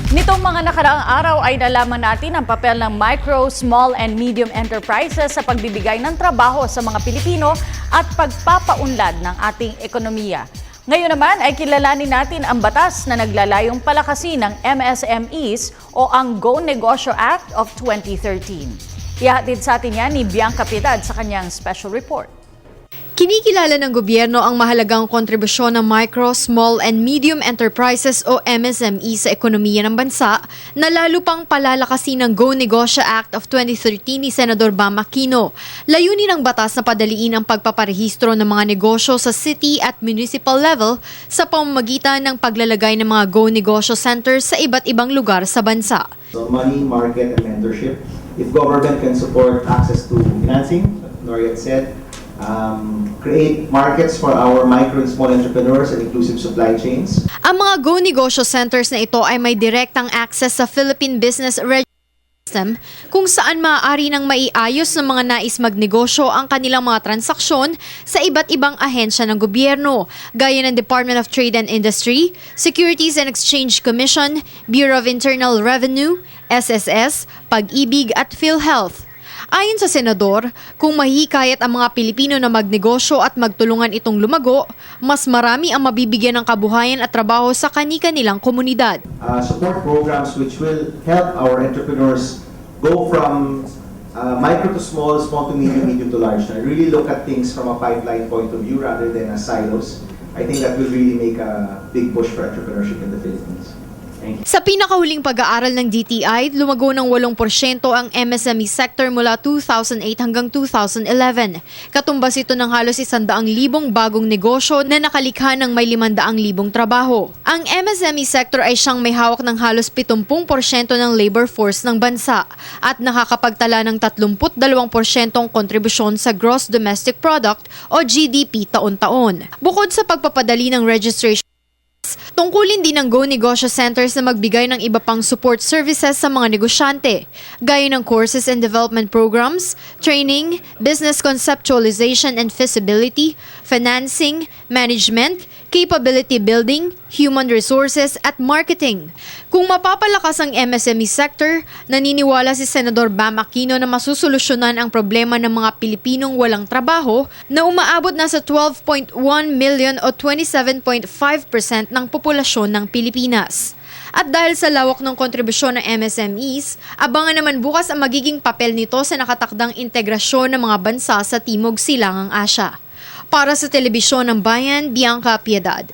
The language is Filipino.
Nitong mga nakaraang araw ay nalaman natin ang papel ng micro, small and medium enterprises sa pagbibigay ng trabaho sa mga Pilipino at pagpapaunlad ng ating ekonomiya. Ngayon naman ay kilalanin natin ang batas na naglalayong palakasin ng MSMEs o ang Go Negosyo Act of 2013. Ihatid sa atin yan ni Bianca Piedad sa kanyang special report. Kinikilala ng gobyerno ang mahalagang kontribusyon ng micro, small and medium enterprises o MSME sa ekonomiya ng bansa na lalo pang palalakasin ng Go Negosyo Act of 2013 ni Senador Bam Aquino. Layunin ng batas na padaliin ang pagpaparehistro ng mga negosyo sa city at municipal level sa pamamagitan ng paglalagay ng mga Go Negosyo Centers sa iba't ibang lugar sa bansa. So money, market, and mentorship. If government can support access to financing, Norian said, create markets for our micro and small entrepreneurs and inclusive supply chains. Ang mga Go Negosyo Centers na ito ay may direktang access sa Philippine Business Registration System kung saan maaari nang maiayos ng mga nais magnegosyo ang kanilang mga transaksyon sa iba't ibang ahensya ng gobyerno, gaya ng Department of Trade and Industry, Securities and Exchange Commission, Bureau of Internal Revenue, SSS, Pag-ibig at PhilHealth. Ayon sa senador, kung mahihikayat ang mga Pilipino na magnegosyo at magtulungan itong lumago, mas marami ang mabibigyan ng kabuhayan at trabaho sa kani-kanilang komunidad. Support programs which will help our entrepreneurs go from micro to small, small to medium, medium to large. And really look at things from a pipeline point of view rather than as silos. I think that will really make a big push for entrepreneurship in the Philippines. Sa pinakahuling pag-aaral ng DTI, lumago ng 8% ang MSME sector mula 2008 hanggang 2011. Katumbas ito ng halos 100,000 bagong negosyo na nakalikha ng may 500,000 trabaho. Ang MSME sector ay siyang may hawak ng halos 70% ng labor force ng bansa at nakakapagtala ng 32% kontribusyon sa Gross Domestic Product o GDP taon-taon. Bukod sa pagpapadali ng registration, tungkulin din ng Go Negosyo Centers na magbigay ng iba pang support services sa mga negosyante, gaya ng courses and development programs, training, business conceptualization and feasibility, financing, management, capability building, human resources at marketing. Kung mapapalakas ang MSME sector, naniniwala si Senador Bam Aquino na masusolusyonan ang problema ng mga Pilipinong walang trabaho na umaabot na sa 12.1 million o 27.5% ng populasyon ng Pilipinas. At dahil sa lawak ng kontribusyon ng MSMEs, abangan naman bukas ang magiging papel nito sa nakatakdang integrasyon ng mga bansa sa Timog Silangang Asya. Para sa Telebisyon ng Bayan, Bianca Piedad.